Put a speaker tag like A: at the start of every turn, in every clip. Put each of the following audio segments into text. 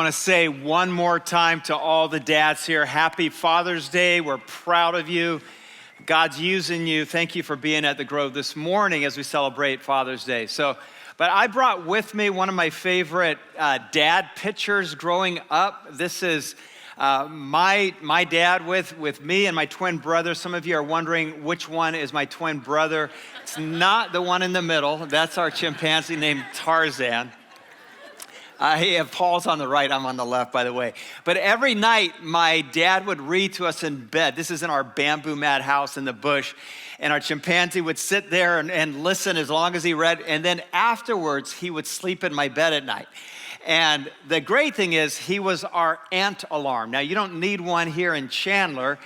A: want to say one more time to all the dads here, happy Father's Day. We're proud of you. God's using you. Thank you for being at the Grove this morning as we celebrate Father's Day. But I brought with me one of my favorite dad pictures growing up. This is my dad with me and my twin brother. Some of you are wondering which one is my twin brother. It's not the one in the middle. That's our chimpanzee named Tarzan. Paul's on the right, I'm on the left, by the way. But every night, my dad would read to us in bed. This is in our bamboo mat house in the bush. And our chimpanzee would sit there and listen as long as he read. And then afterwards, he would sleep in my bed at night. And the great thing is, he was our ant alarm. Now, you don't need one here in Chandler.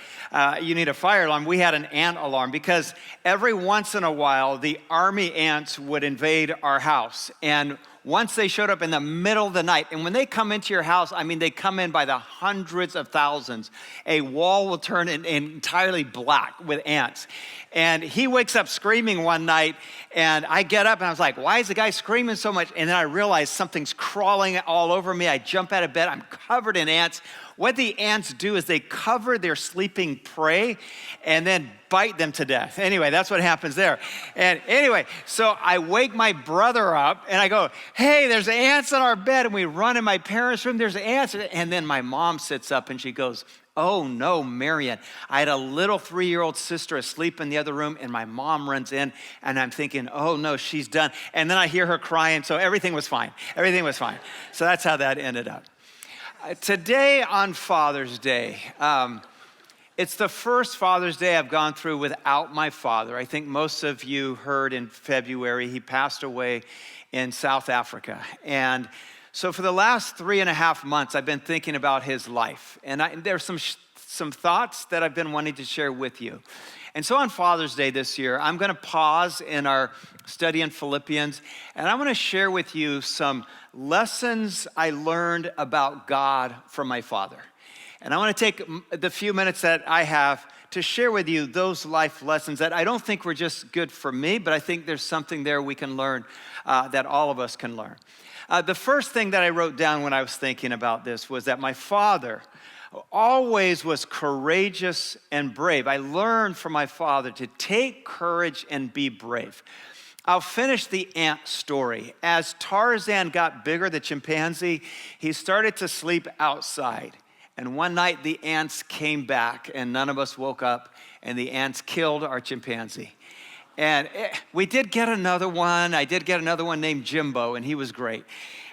A: You need a fire alarm. We had an ant alarm because every once in a while, the army ants would invade our house. And once they showed up in the middle of the night, and when they come into your house, I mean, they come in by the hundreds of thousands. A wall will turn entirely black with ants. And he wakes up screaming one night, and I get up and I was like, why is the guy screaming so much? And then I realize something's crawling all over me. I jump out of bed, I'm covered in ants. What the ants do is they cover their sleeping prey and then bite them to death. Anyway, that's what happens there. And anyway, so I wake my brother up and I go, hey, there's ants on our bed. And we run in my parents' room, there's ants. And then my mom sits up and she goes, oh no, Marion. I had a little 3-year-old sister asleep in the other room and my mom runs in and I'm thinking, oh no, she's done. And then I hear her crying, so everything was fine. Everything was fine. So that's how that ended up. Today on Father's Day, it's the first Father's Day I've gone through without my father. I think most of you heard in February, he passed away in South Africa. And so for the last 3.5 months, I've been thinking about his life. And there's some thoughts that I've been wanting to share with you. And so on Father's Day this year, I'm going to pause in our study in Philippians, and I want to share with you some lessons I learned about God from my father. And I want to take the few minutes that I have to share with you those life lessons that I don't think were just good for me, but I think there's something there we can learn that all of us can learn. The first thing that I wrote down when I was thinking about this was that my father always was courageous and brave. I learned from my father to take courage and be brave. I'll finish the ant story. As Tarzan got bigger, the chimpanzee, he started to sleep outside. And one night the ants came back and none of us woke up and the ants killed our chimpanzee. And we did get another one. I did get another one named Jimbo and he was great.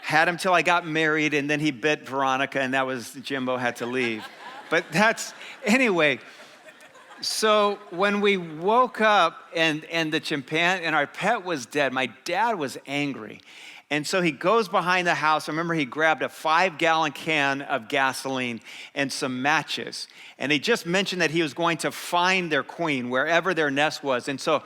A: Had him till I got married and then he bit Veronica and that was, Jimbo had to leave. But anyway. So when we woke up and the chimpanzee and our pet was dead, my dad was angry. And so he goes behind the house. I remember he grabbed a 5-gallon can of gasoline and some matches. And he just mentioned that he was going to find their queen wherever their nest was. And so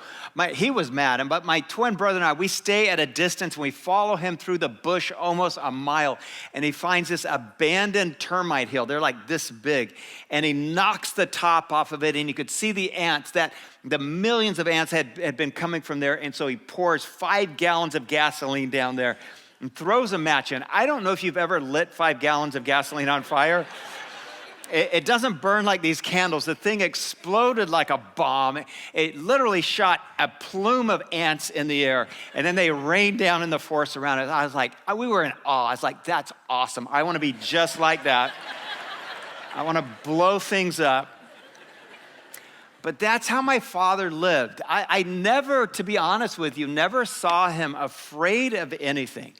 A: he was mad. But my twin brother and I, we stay at a distance and we follow him through the bush almost a mile. And he finds this abandoned termite hill. They're like this big. And he knocks the top off of it and you could see the ants the millions of ants had been coming from there, and so he pours 5 gallons of gasoline down there and throws a match in. I don't know if you've ever lit 5 gallons of gasoline on fire. It doesn't burn like these candles. The thing exploded like a bomb. It literally shot a plume of ants in the air, and then they rained down in the forest around it. I was like, we were in awe. I was like, that's awesome. I want to be just like that. I want to blow things up. But that's how my father lived. I never, to be honest with you, never saw him afraid of anything.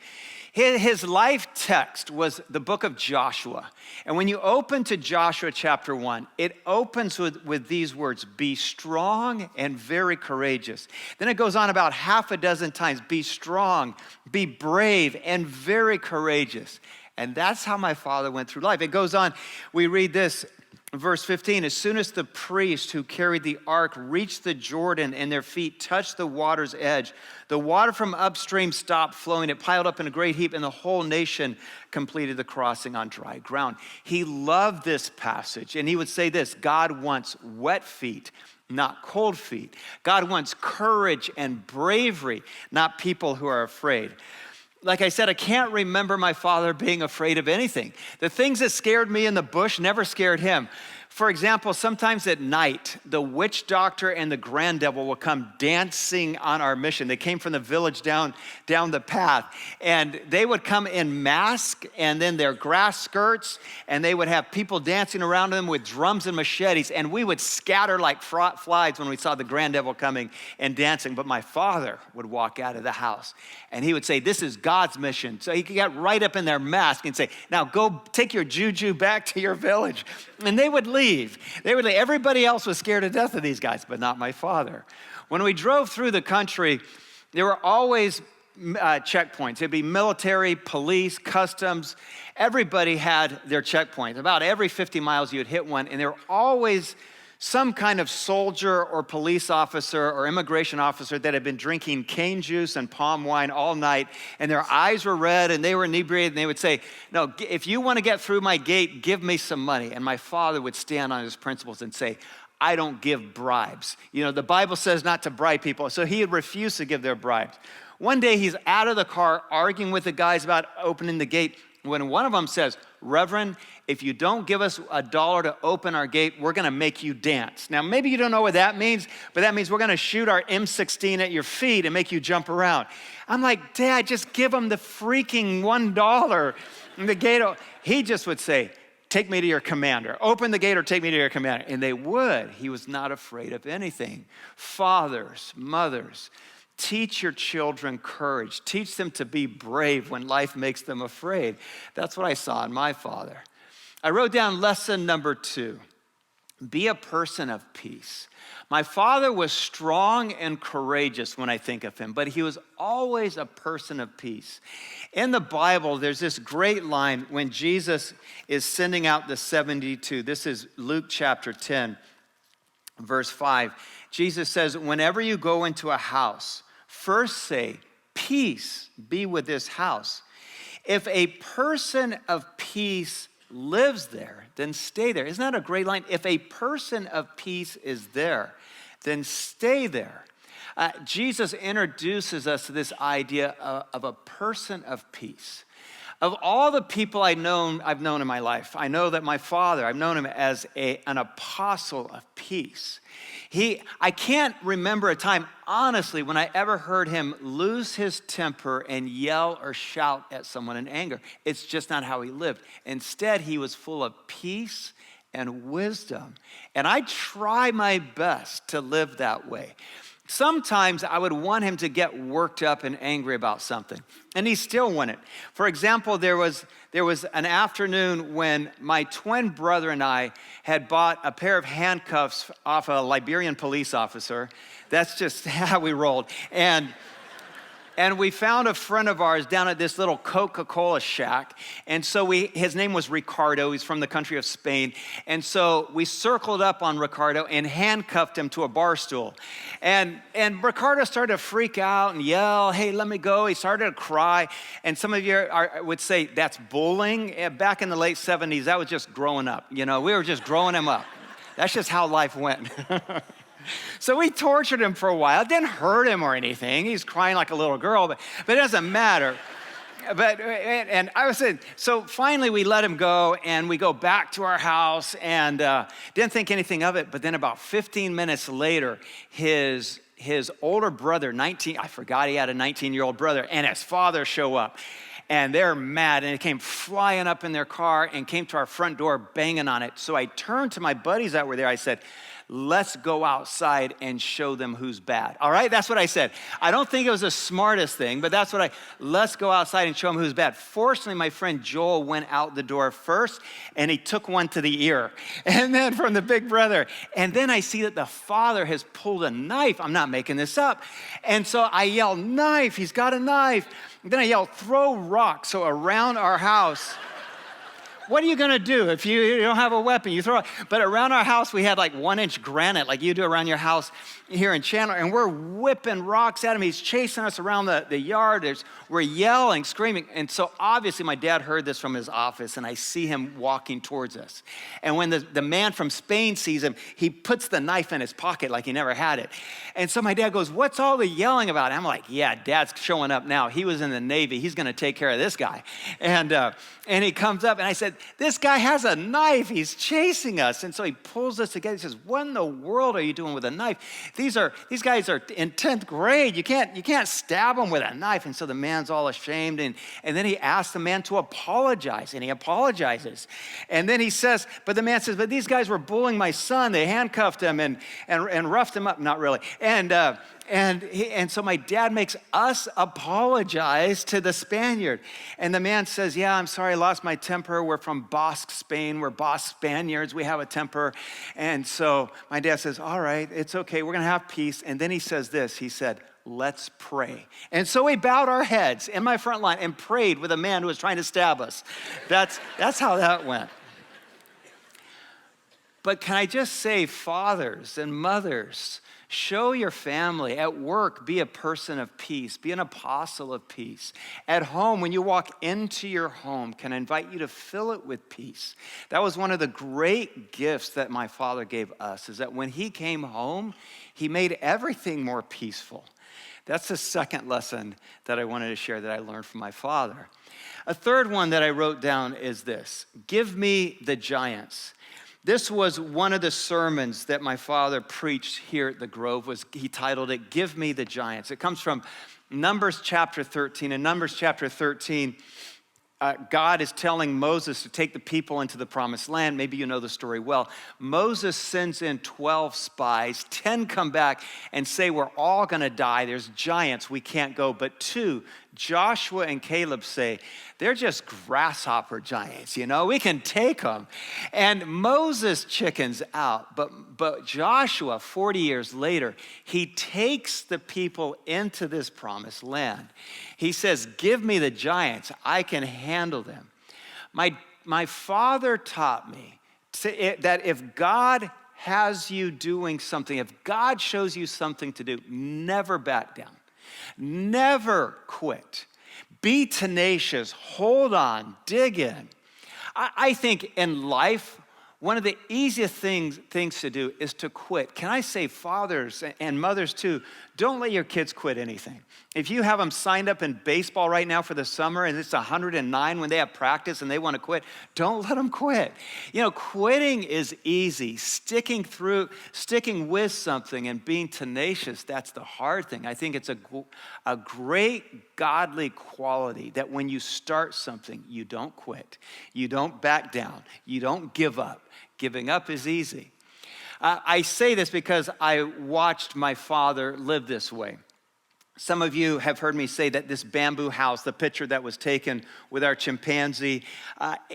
A: His life text was the book of Joshua. And when you open to Joshua chapter 1, it opens with these words, be strong and very courageous. Then it goes on about 6 times, be strong, be brave, and very courageous. And that's how my father went through life. It goes on, we read this, verse 15, as soon as the priest who carried the ark reached the Jordan and their feet touched the water's edge, the water from upstream stopped flowing. It piled up in a great heap and the whole nation completed the crossing on dry ground. He loved this passage and he would say this, God wants wet feet, not cold feet. God wants courage and bravery, not people who are afraid. like I said, I can't remember my father being afraid of anything. The things that scared me in the bush never scared him. For example, sometimes at night, the witch doctor and the grand devil will come dancing on our mission. They came from the village down the path, and they would come in masks and then their grass skirts, and they would have people dancing around them with drums and machetes, and we would scatter like flies when we saw the grand devil coming and dancing. But my father would walk out of the house, and he would say, "This is God's mission." So he could get right up in their mask and say, "Now go take your juju back to your village." And they would leave. Everybody else was scared to death of these guys, but not my father. When we drove through the country, there were always checkpoints. It'd be military, police, customs. Everybody had their checkpoints. About every 50 miles you'd hit one, and there were always some kind of soldier or police officer or immigration officer that had been drinking cane juice and palm wine all night, and their eyes were red and they were inebriated, and they would say, "No, if you want to get through my gate, give me some money." And my father would stand on his principles and say, "I don't give bribes." You know, the Bible says not to bribe people, so he had refused to give their bribes. One day he's out of the car arguing with the guys about opening the gate, when one of them says, "Reverend, if you don't give us $1 to open our gate, we're gonna make you dance." Now, maybe you don't know what that means, but that means we're gonna shoot our M16 at your feet and make you jump around. I'm like, "Dad, just give them the freaking $1. And the gate, he just would say, "Take me to your commander. Open the gate or take me to your commander." And they would. He was not afraid of anything. Fathers, mothers, teach your children courage. Teach them to be brave when life makes them afraid. That's what I saw in my father. I wrote down lesson number 2. Be a person of peace. My father was strong and courageous when I think of him, but he was always a person of peace. In the Bible, there's this great line when Jesus is sending out the 72. This is Luke chapter 10, verse 5. Jesus says, "Whenever you go into a house, first say, 'Peace be with this house.' If a person of peace lives there, then stay there." Isn't that a great line? If a person of peace is there, then stay there. Jesus introduces us to this idea of a person of peace. Of all the people I've known in my life, I know that my father, I've known him as an apostle of peace. I can't remember a time, honestly, when I ever heard him lose his temper and yell or shout at someone in anger. It's just not how he lived. Instead, he was full of peace and wisdom. And I try my best to live that way. Sometimes I would want him to get worked up and angry about something, and he still wouldn't. For example, there was an afternoon when my twin brother and I had bought a pair of handcuffs off a Liberian police officer. That's just how we rolled. And we found a friend of ours down at this little Coca-Cola shack. And so his name was Ricardo. He's from the country of Spain. And so we circled up on Ricardo and handcuffed him to a bar stool. And Ricardo started to freak out and yell, "Hey, let me go." He started to cry. And some of you would say, "That's bullying." Back in the late 70s, that was just growing up. You know, we were just growing him up. That's just how life went. So we tortured him for a while. It didn't hurt him or anything. He's crying like a little girl, but it doesn't matter. And I was saying, so finally we let him go, and we go back to our house, and didn't think anything of it. But then about 15 minutes later, his older brother, I forgot he had a 19-year-old brother, and his father show up. And they're mad, and it came flying up in their car and came to our front door banging on it. So I turned to my buddies that were there. I said, "Let's go outside and show them who's bad." All right, that's what I said. I don't think it was the smartest thing, but let's go outside and show them who's bad. Fortunately, my friend Joel went out the door first, and he took one to the ear, and then from the big brother. And then I see that the father has pulled a knife. I'm not making this up. And so I yell, "Knife, he's got a knife." And then I yell, "Throw rocks." So around our house, What are you gonna do if you don't have a weapon? You throw it. But around our house, we had like 1-inch granite, like you do around your house here in Chandler, and we're whipping rocks at him. He's chasing us around the yard. We're yelling, screaming. And so obviously my dad heard this from his office, and I see him walking towards us. And when the man from Spain sees him, he puts the knife in his pocket like he never had it. And so my dad goes, what's all the yelling about? And I'm like, yeah, Dad's showing up now. He was in the Navy. He's gonna take care of this guy. And he comes up, and I said, this guy has a knife. He's chasing us. And so he pulls us together. He says, what in the world are you doing with a knife? These guys are in 10th grade. You can't stab them with a knife. And so the man's all ashamed. And then he asks the man to apologize, and he apologizes. And then he says, but the man says, but these guys were bullying my son. They handcuffed him and roughed him up. Not really. And so my dad makes us apologize to the Spaniard. And the man says, yeah, I'm sorry, I lost my temper. We're from Basque, Spain. We're Basque Spaniards. We have a temper. And so my dad says, all right, it's okay. We're going to have peace. And then he says this. He said, let's pray. And so we bowed our heads in my front line and prayed with a man who was trying to stab us. That's how that went. But can I just say, fathers and mothers, show your family. At work, be a person of peace. Be an apostle of peace. At home, when you walk into your home, can I invite you to fill it with peace? That was one of the great gifts that my father gave us, is that when he came home, he made everything more peaceful. That's the second lesson that I wanted to share that I learned from my father. A third one that I wrote down is this: give me the giants. This was one of the sermons that my father preached here at the Grove. He titled it, Give Me the Giants. It comes from Numbers chapter 13. In Numbers chapter 13, God is telling Moses to take the people into the promised land. Maybe you know the story well. Moses sends in 12 spies. 10 come back and say, we're all gonna die. There's giants, we can't go. But 2, Joshua and Caleb say, they're just grasshopper giants, we can take them. And Moses chickens out, but Joshua, 40 years later, he takes the people into this promised land. He says, give me the giants, I can handle them. My father taught me that if God has you doing something, if God shows you something to do, never back down. Never quit. Be tenacious. Hold on. Dig in. I think in life, one of the easiest things to do is to quit. Can I say, fathers and mothers too, don't let your kids quit anything. If you have them signed up in baseball right now for the summer and it's 109 when they have practice and they want to quit, don't let them quit. Quitting is easy. Sticking with something and being tenacious, that's the hard thing. I think it's a great godly quality that when you start something, you don't quit. You don't back down. You don't give up. Giving up is easy. I say this because I watched my father live this way. Some of you have heard me say that this bamboo house, the picture that was taken with our chimpanzee,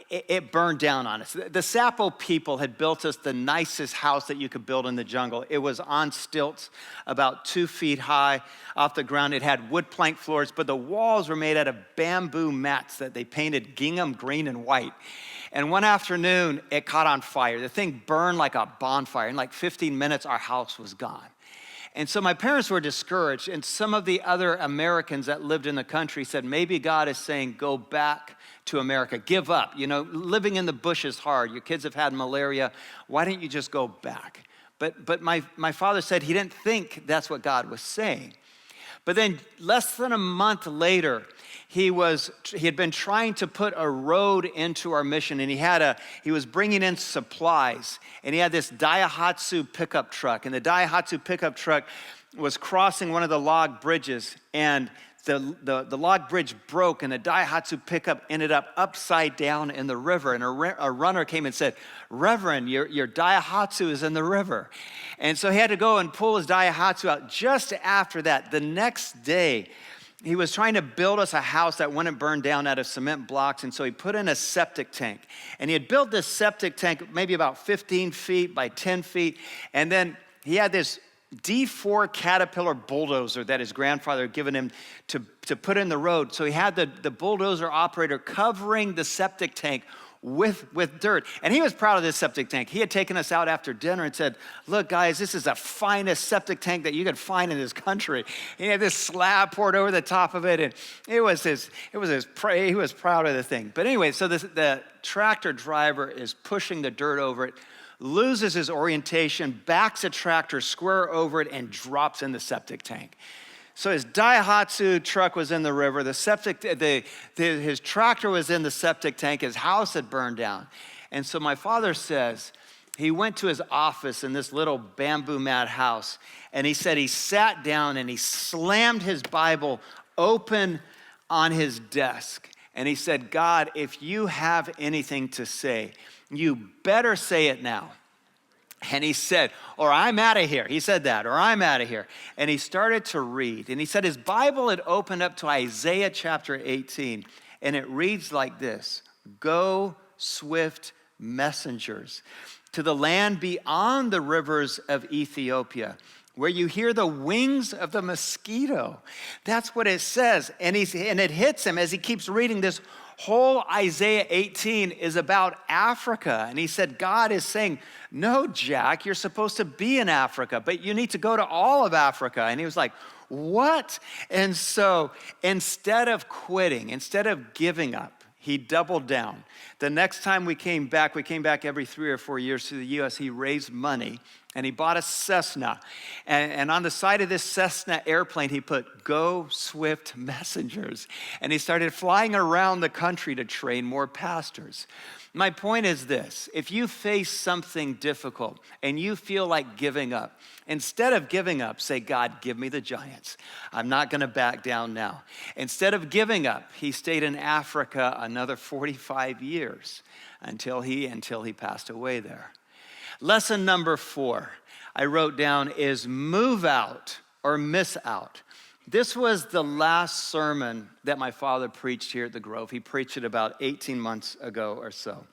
A: it burned down on us. The Sapo people had built us the nicest house that you could build in the jungle. It was on stilts, about 2 feet high off the ground. It had wood plank floors, but the walls were made out of bamboo mats that they painted gingham green and white. And one afternoon, it caught on fire. The thing burned like a bonfire. In like 15 minutes, our house was gone. And so my parents were discouraged, and some of the other Americans that lived in the country said, maybe God is saying, go back to America, give up. Living in the bush is hard. Your kids have had malaria. Why don't you just go back? But my father said he didn't think that's what God was saying. But then less than a month later, he had been trying to put a road into our mission, and he was bringing in supplies, and he had this Daihatsu pickup truck, and the Daihatsu pickup truck was crossing one of the log bridges, and the log bridge broke, and the Daihatsu pickup ended up upside down in the river, and a runner came and said, Reverend, your Daihatsu is in the river. And so he had to go and pull his Daihatsu out. Just after that, the next day, he was trying to build us a house that wouldn't burn down out of cement blocks, and so he put in a septic tank. And he had built this septic tank maybe about 15 feet by 10 feet, and then he had this D4 Caterpillar bulldozer that his grandfather had given him to put in the road. So he had the bulldozer operator covering the septic tank with dirt. And he was proud of this septic tank. He had taken us out after dinner and said, look, guys, this is the finest septic tank that you could find in this country. He had this slab poured over the top of it, and he was proud of the thing. But anyway, so the tractor driver is pushing the dirt over it, loses his orientation, backs the tractor square over it, and drops in the septic tank. So his Daihatsu truck was in the river. His tractor was in the septic tank. His house had burned down. And so my father says he went to his office in this little bamboo mat house, and he said he sat down and he slammed his Bible open on his desk. And he said, God, if you have anything to say, you better say it now. And he said, or I'm out of here. He said that, or I'm out of here. And he started to read. And he said his Bible had opened up to Isaiah chapter 18. And it reads like this: go swift messengers to the land beyond the rivers of Ethiopia, where you hear the wings of the mosquito. That's what it says. And it hits him as he keeps reading. This whole Isaiah 18 is about Africa. And he said, God is saying, no, Jack, you're supposed to be in Africa, but you need to go to all of Africa. And he was like, what? And so instead of quitting, instead of giving up, he doubled down. The next time we came back every 3 or 4 years to the U.S. He raised money and he bought a Cessna. And on the side of this Cessna airplane, he put, go swift messengers. And he started flying around the country to train more pastors. My point is this: if you face something difficult and you feel like giving up, instead of giving up, say, God, give me the giants. I'm not gonna back down now. Instead of giving up, he stayed in Africa another 45 years until he passed away there. Lesson number 4 I wrote down is move out or miss out. This was the last sermon that my father preached here at the Grove. He preached it about 18 months ago or so.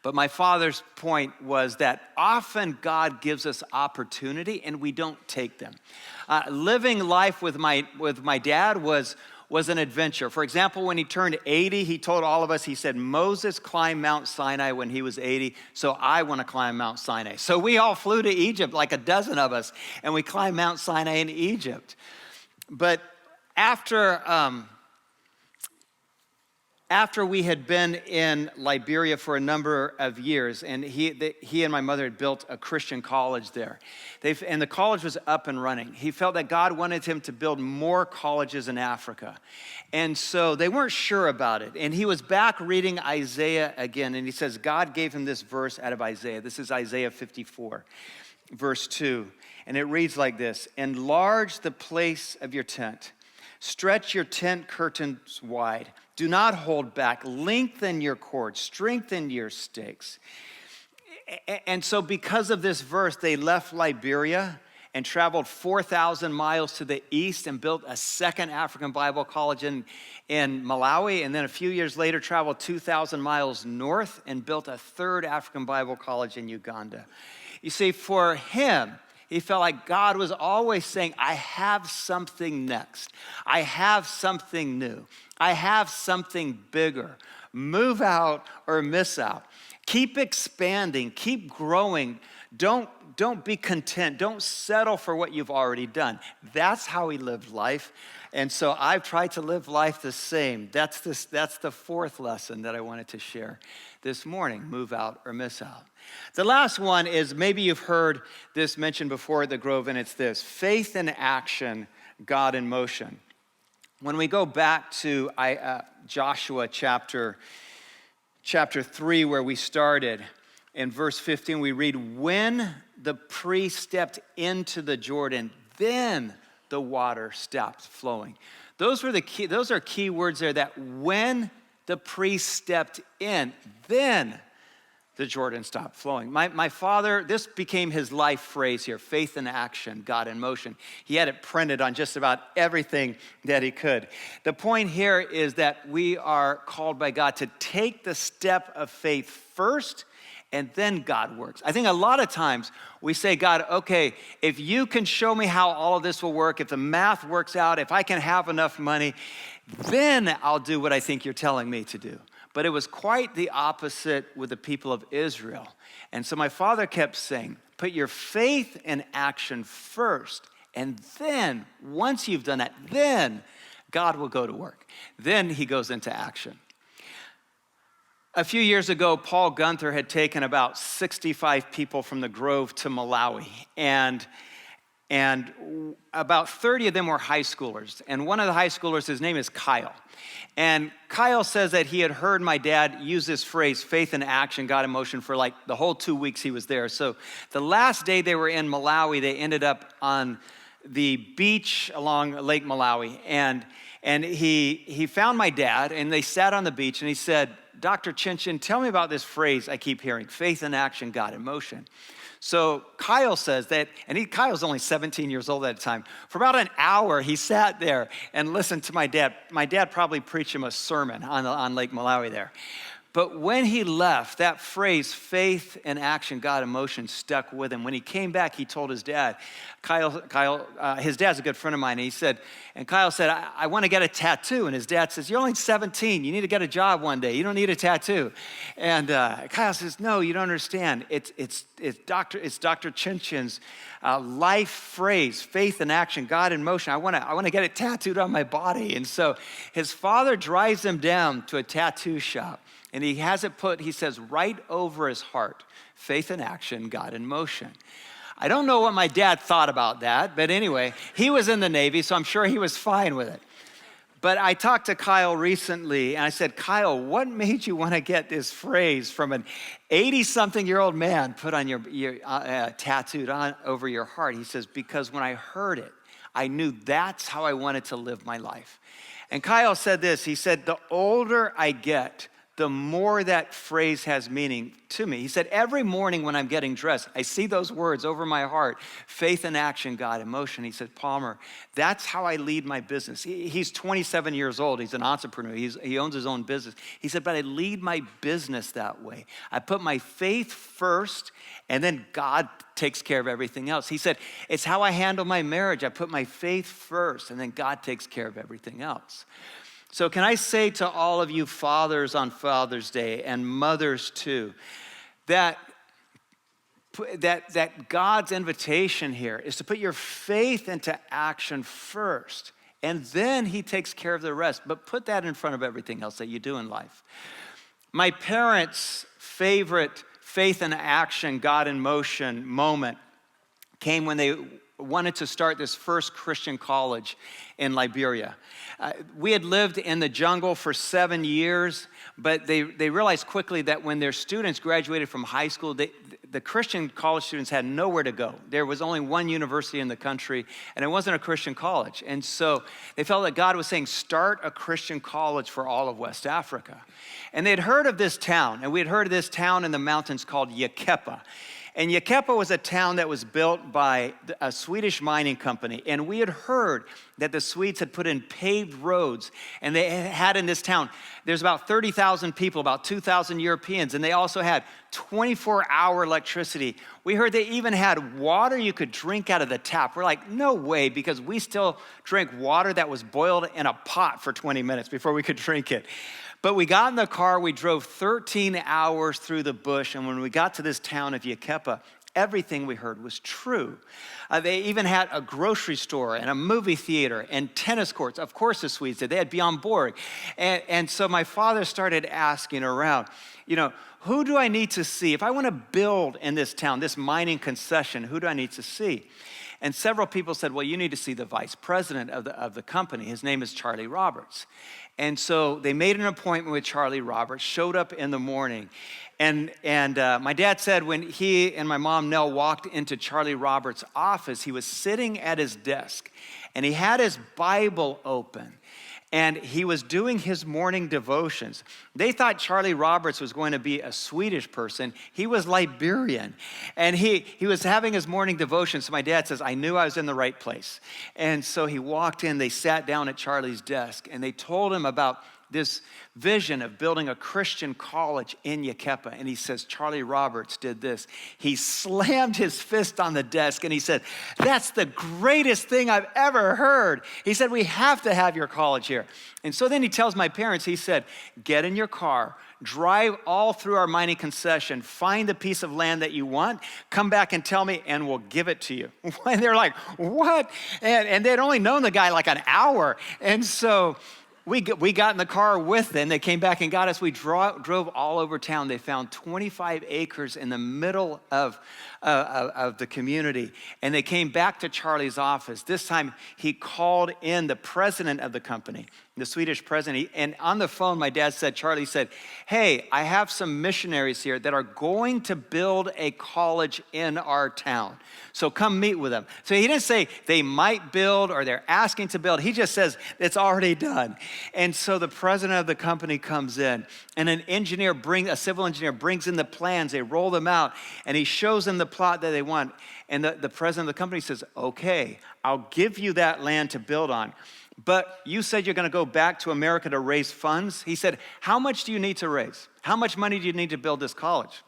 A: But my father's point was that often God gives us opportunity and we don't take them. Living life with my dad was an adventure. For example, when he turned 80, he told all of us, he said, Moses climbed Mount Sinai when he was 80, so I want to climb Mount Sinai. So we all flew to Egypt, like a dozen of us, and we climbed Mount Sinai in Egypt. But after we had been in Liberia for a number of years, and he and my mother had built a Christian college there, and the college was up and running. He felt that God wanted him to build more colleges in Africa. And so they weren't sure about it. And he was back reading Isaiah again, and he says God gave him this verse out of Isaiah. This is Isaiah 54, verse 2. And it reads like this: enlarge the place of your tent. Stretch your tent curtains wide. Do not hold back. Lengthen your cords. Strengthen your stakes. And so because of this verse, they left Liberia and traveled 4,000 miles to the east and built a second African Bible college in Malawi. And then a few years later, traveled 2,000 miles north and built a third African Bible college in Uganda. You see, for him, he felt like God was always saying, I have something next. I have something new. I have something bigger. Move out or miss out. Keep expanding. Keep growing. Don't be content. Don't settle for what you've already done. That's how he lived life. And so I've tried to live life the same. That's the fourth lesson that I wanted to share this morning. Move out or miss out. The last one is, maybe you've heard this mentioned before at the Grove, and it's this: faith in action, God in motion. When we go back to Joshua chapter 3, where we started, in verse 15, we read, when the priest stepped into the Jordan, then the water stopped flowing. Those are key words there, that when the priest stepped in, then the Jordan stopped flowing. My father, this became his life phrase here: faith in action, God in motion. He had it printed on just about everything that he could. The point here is that we are called by God to take the step of faith first, and then God works. I think a lot of times we say, God, okay, if you can show me how all of this will work, if the math works out, if I can have enough money, then I'll do what I think you're telling me to do. But it was quite the opposite with the people of Israel. And so my father kept saying, put your faith in action first. And then, once you've done that, then God will go to work. Then he goes into action. A few years ago, Paul Gunther had taken about 65 people from the Grove to Malawi. And about 30 of them were high schoolers. And one of the high schoolers, his name is Kyle. And Kyle says that he had heard my dad use this phrase, faith in action, God in motion, for like the whole 2 weeks he was there. So the last day they were in Malawi, they ended up on the beach along Lake Malawi. And he found my dad, and they sat on the beach, and he said, Dr. Chinchin, tell me about this phrase I keep hearing, faith in action, God in motion. So Kyle says that, and Kyle's only 17 years old at the time. For about an hour, he sat there and listened to my dad. My dad probably preached him a sermon on Lake Malawi there. But when he left, that phrase, faith in action, God in motion, stuck with him. When he came back, he told his dad, his dad's a good friend of mine, and Kyle said, I want to get a tattoo. And his dad says, you're only 17. You need to get a job one day. You don't need a tattoo. And Kyle says, no, you don't understand. It's Dr. Chinchin's life phrase, faith in action, God in motion. I want to get it tattooed on my body. And so his father drives him down to a tattoo shop. And he has it put, he says, right over his heart, faith in action, God in motion. I don't know what my dad thought about that, but anyway, he was in the Navy, so I'm sure he was fine with it. But I talked to Kyle recently, and I said, Kyle, what made you want to get this phrase from an 80-something-year-old man put on your tattooed on over your heart? He says, because when I heard it, I knew that's how I wanted to live my life. And Kyle said this, he said, the older I get, the more that phrase has meaning to me. He said, every morning when I'm getting dressed, I see those words over my heart, faith in action, God in motion. He said, Palmer, that's how I lead my business. He's 27 years old. He's an entrepreneur. He owns his own business. He said, but I lead my business that way. I put my faith first, and then God takes care of everything else. He said, it's how I handle my marriage. I put my faith first, and then God takes care of everything else. So can I say to all of you fathers on Father's Day and mothers too, that God's invitation here is to put your faith into action first, and then he takes care of the rest. But put that in front of everything else that you do in life. My parents' favorite faith in action, God in motion moment came when they wanted to start this first Christian college in Liberia. We had lived in the jungle for 7 years, but they realized quickly that when their students graduated from high school, the Christian college students had nowhere to go. There was only one university in the country, and it wasn't a Christian college. And so they felt that God was saying, start a Christian college for all of West Africa. And they'd heard of this town, and we had heard of this town in the mountains called Yakepa. And Yakepa was a town that was built by a Swedish mining company. And we had heard that the Swedes had put in paved roads. And they had in this town, there's about 30,000 people, about 2,000 Europeans. And they also had 24-hour electricity. We heard they even had water you could drink out of the tap. We're like, no way, because we still drank water that was boiled in a pot for 20 minutes before we could drink it. But we got in the car, we drove 13 hours through the bush, and when we got to this town of Yakepa, everything we heard was true. They even had a grocery store and a movie theater and tennis courts. Of course the Swedes did. They had Bjorn Borg. And so my father started asking around, who do I need to see? If I want to build in this town, this mining concession, who do I need to see? And several people said, well, you need to see the vice president of the company. His name is Charlie Roberts. And so they made an appointment with Charlie Roberts, showed up in the morning. And my dad said when he and my mom, Nell, walked into Charlie Roberts' office, he was sitting at his desk, and he had his Bible open. And he was doing his morning devotions. They thought Charlie Roberts was going to be a Swedish person. He was Liberian. And he was having his morning devotions. So my dad says, I knew I was in the right place. And so he walked in, they sat down at Charlie's desk, and they told him about this vision of building a Christian college in Yakepa. And he says, Charlie Roberts did this. He slammed his fist on the desk and he said, that's the greatest thing I've ever heard. He said, we have to have your college here. And so then he tells my parents, he said, get in your car, drive all through our mining concession, find the piece of land that you want, come back and tell me, and we'll give it to you. And they're like, what? And they'd only known the guy like an hour. And so we got in the car with them. They came back and got us. We drove all over town. They found 25 acres in the middle of the community. And they came back to Charlie's office. This time, he called in the president of the company, the Swedish president. And on the phone, my dad said, Charlie said, hey, I have some missionaries here that are going to build a college in our town. So come meet with them. So he didn't say they might build or they're asking to build. He just says it's already done. And so the president of the company comes in, and a civil engineer brings in the plans. They roll them out, and he shows them the plot that they want. And the president of the company says, okay, I'll give you that land to build on. But you said you're going to go back to America to raise funds. He said, how much do you need to raise? How much money do you need to build this college?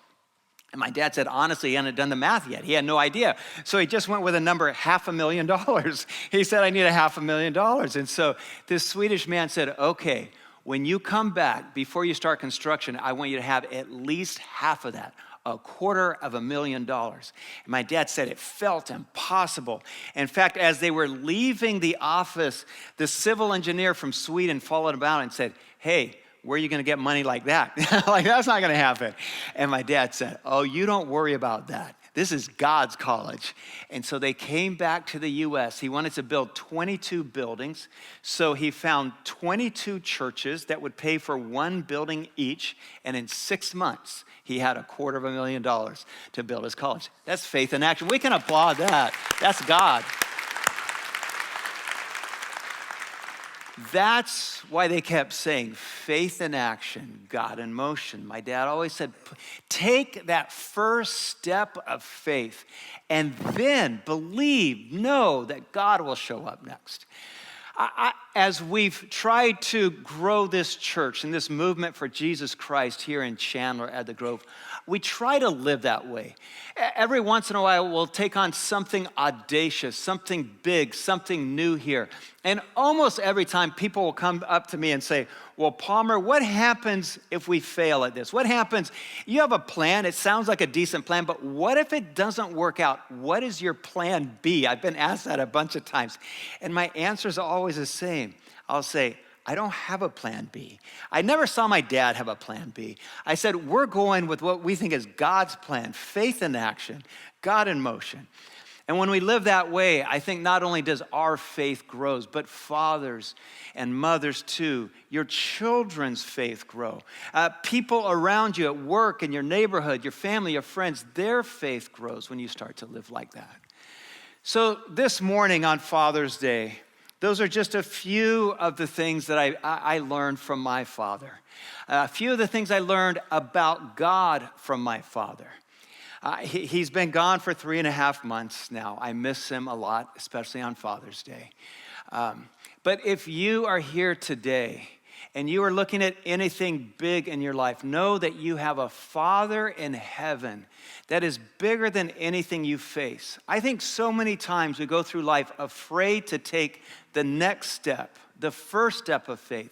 A: And my dad said, honestly, he hadn't done the math yet. He had no idea. So he just went with a number, $500,000. He said, I need $500,000. And so this Swedish man said, okay, when you come back, before you start construction, I want you to have at least half of that, $250,000. And my dad said it felt impossible. In fact, as they were leaving the office, the civil engineer from Sweden followed him out and said, hey, where are you going to get money like that? Like, that's not going to happen. And my dad said, oh, you don't worry about that. This is God's college. And so they came back to the U.S. He wanted to build 22 buildings. So he found 22 churches that would pay for one building each. And in 6 months, he had $250,000 to build his college. That's faith in action. We can applaud that. That's God. That's why they kept saying faith in action, God in motion. My dad always said, take that first step of faith and then know that God will show up next. As we've tried to grow this church and this movement for Jesus Christ here in Chandler at the Grove, we try to live that way. Every once in a while, we'll take on something audacious, something big, something new here. And almost every time, people will come up to me and say, well, Palmer, what happens if we fail at this? What happens? You have a plan. It sounds like a decent plan, but what if it doesn't work out? What is your plan B? I've been asked that a bunch of times. And my answer is always the same. I'll say, I don't have a plan B. I never saw my dad have a plan B. I said, we're going with what we think is God's plan, faith in action, God in motion. And when we live that way, I think not only does our faith grow, but fathers and mothers too, your children's faith grow. People around you at work, in your neighborhood, your family, your friends, their faith grows when you start to live like that. So this morning on Father's Day, those are just a few of the things that I learned from my father. A few of the things I learned about God from my father. He's been gone for 3.5 months now. I miss him a lot, especially on Father's Day. But if you are here today and you are looking at anything big in your life, know that you have a Father in heaven that is bigger than anything you face. I think so many times we go through life afraid to take the next step, the first step of faith.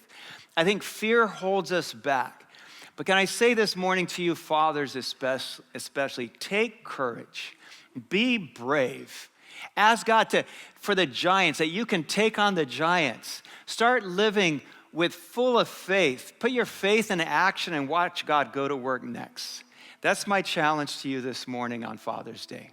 A: I think fear holds us back. But can I say this morning to you fathers especially, take courage, be brave. Ask God for the giants, that you can take on the giants. Start living with full of faith. Put your faith in action and watch God go to work next. That's my challenge to you this morning on Father's Day.